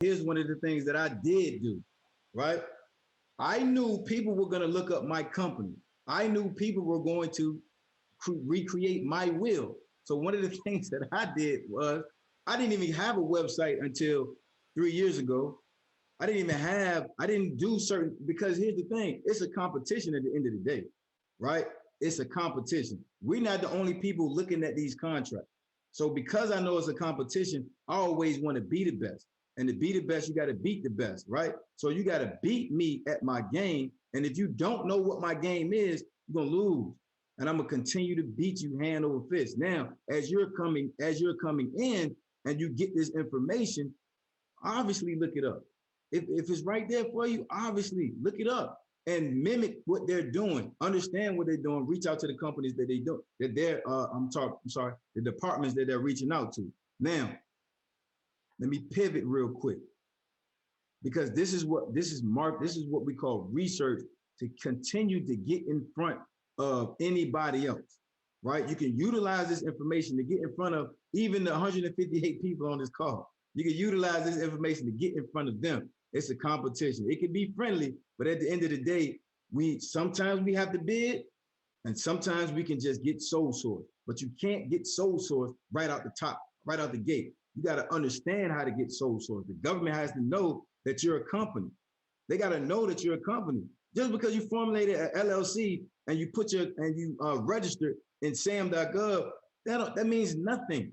here's one of the things that I did do, right? I knew people were going to look up my company. I knew people were going to recreate my will. So one of the things that I did was I didn't even have a website until 3 years ago. I didn't do certain, because here's the thing, it's a competition at the end of the day, right? It's a competition. We're not the only people looking at these contracts. So because I know it's a competition, I always want to be the best. And to be the best, you got to beat the best, right? So you got to beat me at my game. And if you don't know what my game is, you're going to lose. And I'm going to continue to beat you hand over fist. Now, as you're coming in and you get this information, obviously look it up. If it's right there for you, obviously look it up and mimic what they're doing. Understand what they're doing. Reach out to the companies that they do, that they're the departments that they're reaching out to. Now, let me pivot real quick, because this is what we call research to continue to get in front of anybody else, right? You can utilize this information to get in front of even the 158 people on this call. You can utilize this information to get in front of them. It's a competition. It can be friendly, but at the end of the day, sometimes we have to bid, and sometimes we can just get sole source. But you can't get sole source right out the top, right out the gate. You got to understand how to get sole source. The government has to know that you're a company. They got to know that you're a company. Just because you formulated an LLC and you registered in SAM.gov, that means nothing,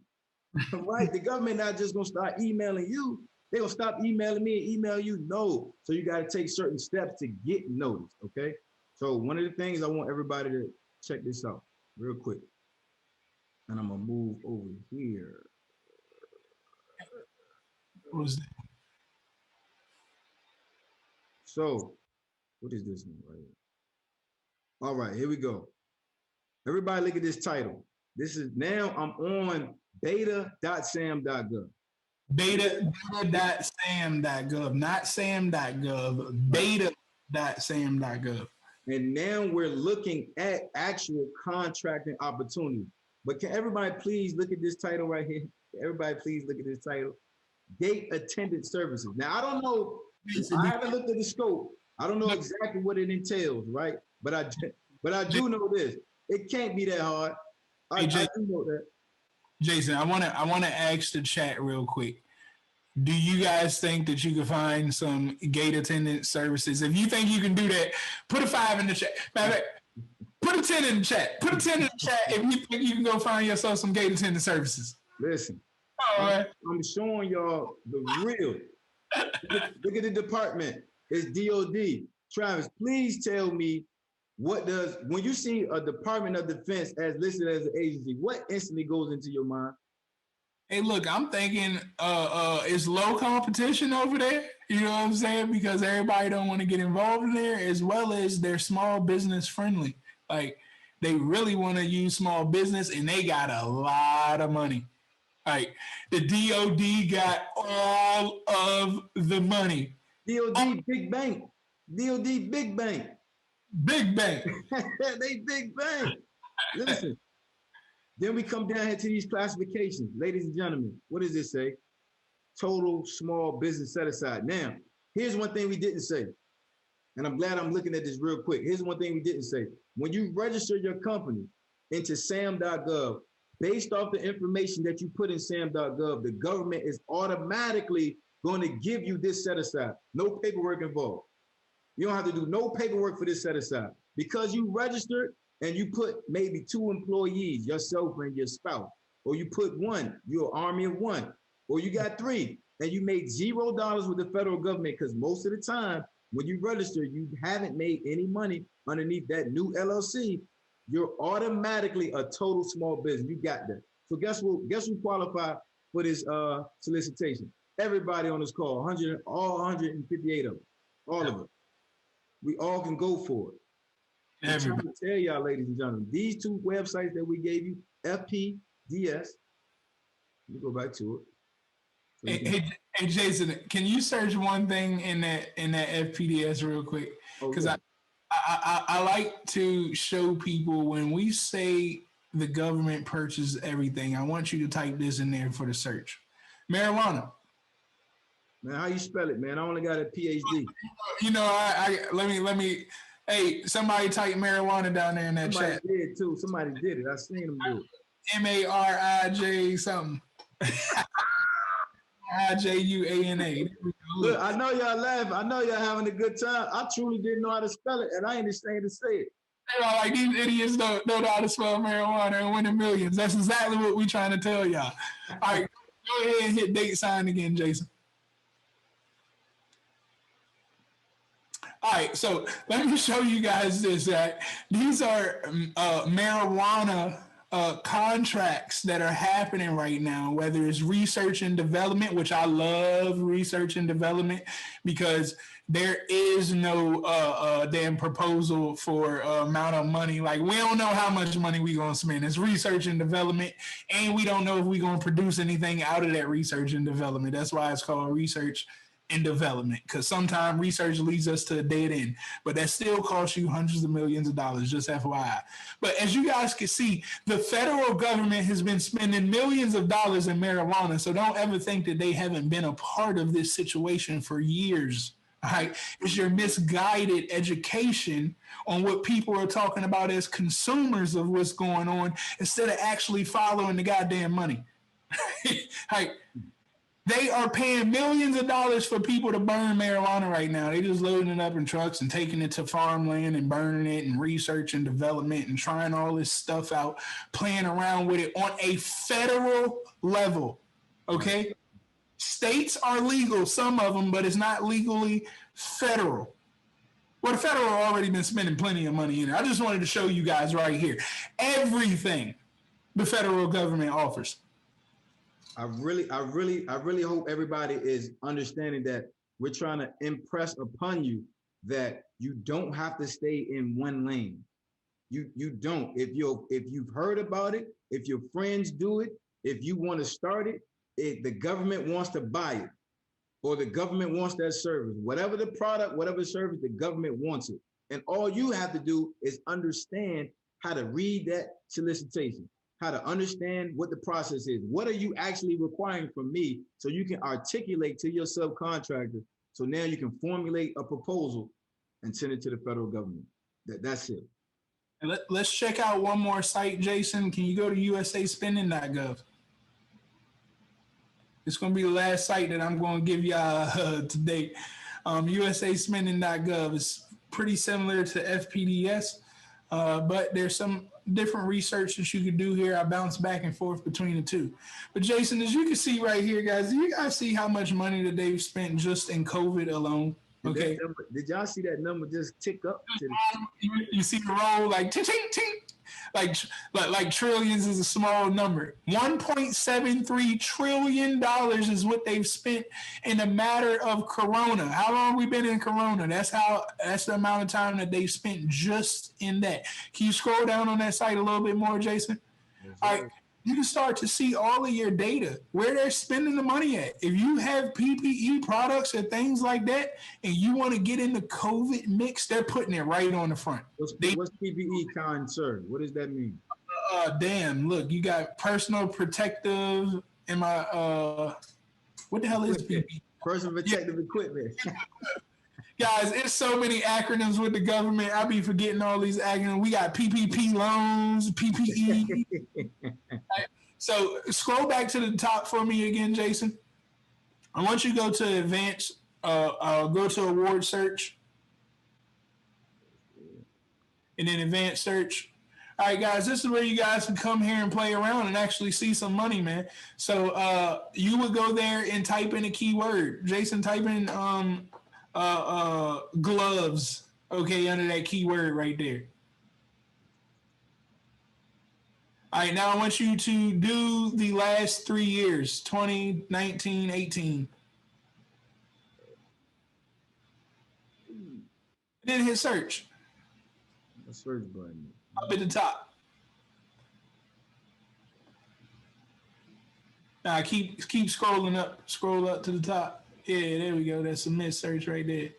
right? The government not just gonna start emailing you. They gonna stop emailing me and email you. No. So you got to take certain steps to get noticed. Okay. So one of the things I want everybody to check this out real quick, and I'm gonna move over here. What was that? So, what is this one right here? All right, here we go. Everybody look at this title. Now I'm on beta.sam.gov. Beta.sam.gov, not sam.gov, beta.sam.gov. And now we're looking at actual contracting opportunities. But can everybody please look at this title right here? Everybody please look at this title. Gate attendant services. Now, I don't know, I haven't looked at the scope. I don't know exactly what it entails, right? But I do know this. It can't be that hard. I do know that. Jason, I want to ask the chat real quick. Do you guys think that you can find some gate attendant services? If you think you can do that, put a 5 in the chat. Put a 10 in the chat. Put a 10 in the chat if you think you can go find yourself some gate attendant services. Listen, all right. I'm showing y'all the real. Look at the department. It's DOD. Travis, please tell me, when you see a Department of Defense as listed as an agency, what instantly goes into your mind? Hey, look, I'm thinking it's low competition over there. You know what I'm saying? Because everybody don't want to get involved in there, as well as they're small business friendly. Like, they really want to use small business, and they got a lot of money. Like, the DOD got all of the money. DOD big bank. DOD big bank. Big bank. They big bank. Listen. Then we come down here to these classifications. Ladies and gentlemen, what does this say? Total small business set aside. Now, here's one thing we didn't say. And I'm glad I'm looking at this real quick. Here's one thing we didn't say. When you register your company into SAM.gov, based off the information that you put in SAM.gov, the government is automatically going to give you this set aside. No paperwork involved. You don't have to do no paperwork for this set aside. Because you registered, and you put maybe 2 employees, yourself and your spouse, or you put 1, you're an army of 1, or you got 3, and you made $0 with the federal government, because most of the time when you register, you haven't made any money underneath that new LLC, you're automatically a total small business. You got that. So guess who qualified for this solicitation? Everybody on this call, all 158 of them, all of us. We all can go for it. I'm trying to tell y'all, ladies and gentlemen, these 2 websites that we gave you, FPDS. Let me go back to it. Hey, Jason, can you search one thing in that FPDS real quick? Because I like to show people when we say the government purchased everything. I want you to type this in there for the search. Marijuana. Man, how you spell it, man? I only got a PhD. You know, let me. Hey, somebody type marijuana down there in that Somebody chat. did too. Somebody did it. I seen them do it. MARIJ something. IJUANA. Look, I know y'all laughing. I know y'all having a good time. I truly didn't know how to spell it, and I ain't ashamed to say it. You know, like these idiots don't know how to spell marijuana and winning millions. That's exactly what we trying to tell y'all. All right, go ahead and hit date sign again, Jason. All right, so let me show you guys this. These are marijuana contracts that are happening right now, whether it's research and development, which I love research and development because there is no damn proposal for amount of money. Like, we don't know how much money we going to spend. It's research and development, and we don't know if we going to produce anything out of that research and development. That's why it's called research and development, because sometimes research leads us to a dead end, but that still costs you hundreds of millions of dollars, just FYI. But as you guys can see, the federal government has been spending millions of dollars in marijuana, so don't ever think that they haven't been a part of this situation for years. All right, it's your misguided education on what people are talking about as consumers of what's going on instead of actually following the goddamn money. Like, they are paying millions of dollars for people to burn marijuana right now. They just loading it up in trucks and taking it to farmland and burning it and research and development and trying all this stuff out, playing around with it on a federal level. Okay? States are legal, some of them, but it's not legally federal. Well, the federal already been spending plenty of money in it. I just wanted to show you guys right here everything the federal government offers. I really hope everybody is understanding that we're trying to impress upon you that you don't have to stay in one lane. You don't. If you've heard about it, if your friends do it, if you want to start it, the government wants to buy it, or the government wants that service. Whatever the product, whatever service, the government wants it. And all you have to do is understand how to read that solicitation, how to understand what the process is. What are you actually requiring from me so you can articulate to your subcontractor, so now you can formulate a proposal and send it to the federal government. That's it. And let's check out one more site, Jason. Can you go to USAspending.gov? It's going to be the last site that I'm going to give y'all today. USAspending.gov is pretty similar to FPDS, but there's some different research that you can do here. I bounce back and forth between the two. But Jason, as you can see right here, guys, you guys see how much money that they've spent just in COVID alone. Okay. Did y'all see that number just tick up? You see the roll like ting, ting, ting. Like trillions is a small number. $1.73 trillion is what they've spent in a matter of Corona. How long we been in Corona? That's the amount of time that they've spent just in that. Can you scroll down on that site a little bit more, Jason? Yes, all right. You can start to see all of your data, where they're spending the money at. If you have PPE products or things like that, and you want to get in the COVID mix, they're putting it right on the front. What's PPE, kind sir? What does that mean? Damn, look, you got personal protective, what the hell is PPE? Personal protective equipment. Guys, it's so many acronyms with the government. I be forgetting all these acronyms. We got PPP loans, PPE. Right. So scroll back to the top for me again, Jason. I want you to go to advanced, go to award search. And then advanced search. All right, guys, this is where you guys can come here and play around and actually see some money, man. So you would go there and type in a keyword. Jason, type in gloves, okay, under that keyword right there. All right, now I want you to do the last 3 years, 2019, 18. And then hit search. The search button. Up at the top. Now keep scrolling up. Scroll up to the top. Yeah, there we go. That's submit search right there.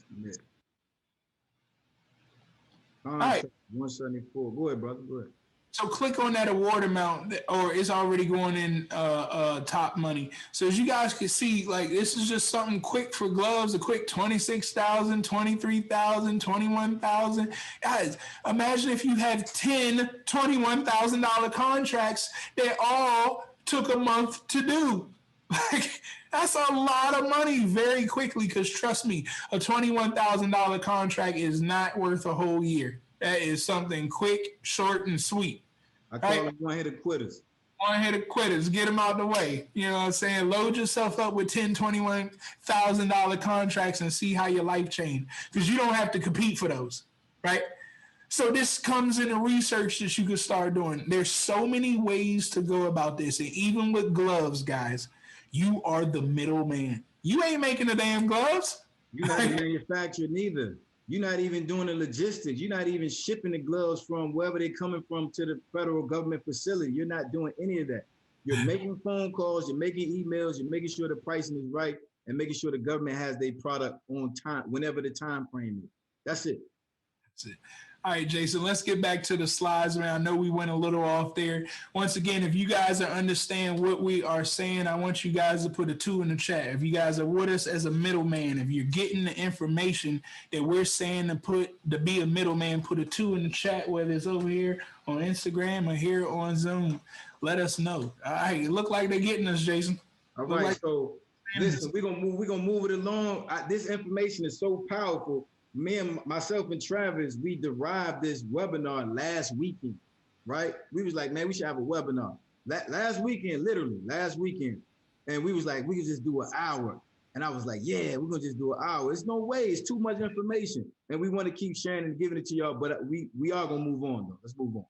Submit. All right. 174. Go ahead, brother. Go ahead. So click on that award amount, or it's already going in top money. So as you guys can see, like this is just something quick for gloves, a quick 26,000, 23,000, 21,000. Guys, imagine if you had 10 $21,000 contracts that all took a month to do. Like that's a lot of money very quickly. Because trust me, a $21,000 contract is not worth a whole year. That is something quick, short, and sweet. I call them one-hitter quitters. One-hitter quitters, get them out the way. You know what I'm saying? Load yourself up with $10,000, $21,000 contracts and see how your life change. Because you don't have to compete for those, right? So this comes in the research that you can start doing. There's so many ways to go about this. And even with gloves, guys, you are the middleman. You ain't making the damn gloves. You're not a manufacturer neither. You're not even doing the logistics. You're not even shipping the gloves from wherever they're coming from to the federal government facility. You're not doing any of that. You're making phone calls, you're making emails, you're making sure the pricing is right, and making sure the government has their product on time, whenever the time frame is. That's it. That's it. All right, Jason, let's get back to the slides, man. I know we went a little off there. Once again, if you guys understand what we are saying, I want you guys to put a 2 in the chat. If you guys are with us as a middleman, if you're getting the information that we're saying to be a middleman, put a 2 in the chat, whether it's over here on Instagram or here on Zoom. Let us know. All right, it look like they're getting us, Jason. All right, so listen, we're gonna move it along. This information is so powerful. Myself and Travis, we derived this webinar last weekend, right? We was like, man, we should have a webinar. Last weekend. And we was like, we could just do an hour. And I was like, yeah, we're gonna just do an hour. There's no way, it's too much information. And we want to keep sharing and giving it to y'all, but we are gonna move on though. Let's move on.